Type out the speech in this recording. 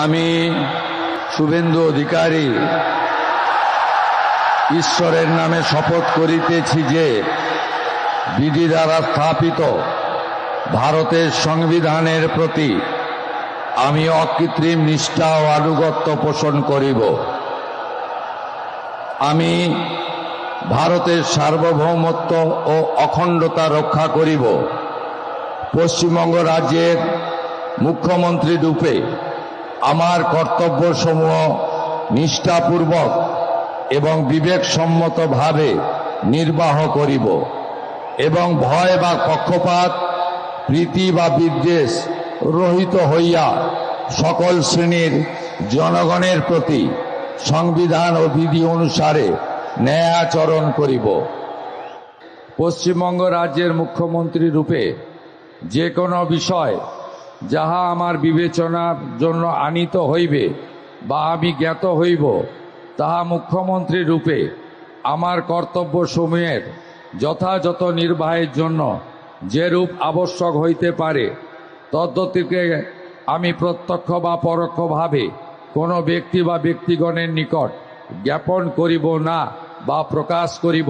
আমি শুভেন্দু অধিকারী ঈশ্বরের নামে শপথ করিতেছি যে বিধি দ্বারা স্থাপিত ভারতের সংবিধানের প্রতি আমি অকৃত্রিম নিষ্ঠা ও আনুগত্য পোষণ করিব। আমি ভারতের সার্বভৌমত্ব ও অখণ্ডতা রক্ষা করিব। পশ্চিমবঙ্গ রাজ্যের মুখ্যমন্ত্রী রূপে আমার কর্তব্যসমূহ নিষ্ঠাপূর্বক এবং বিবেকসম্মতভাবে নির্বাহ করিব এবং ভয় বা পক্ষপাত, প্রীতি বা বিদ্বেষ রহিত হইয়া সকল শ্রেণীর জনগণের প্রতি সংবিধান ও বিধি অনুসারে ন্যায় আচরণ করিব। পশ্চিমবঙ্গ রাজ্যের মুখ্যমন্ত্রী রূপে যে কোনো বিষয় যাহা আমার বিবেচনার জন্য আনীত হইবে বা আমি জ্ঞাত হইব, তাহা মুখ্যমন্ত্রী রূপে আমার কর্তব্যসমূহের যথাযথ নির্বাহের জন্য যেরূপ আবশ্যক হইতে পারে তদ্গতিকে আমি প্রত্যক্ষ বা পরোক্ষভাবে কোনো ব্যক্তি বা ব্যক্তিগণের নিকট জ্ঞাপন করিব না বা প্রকাশ করিব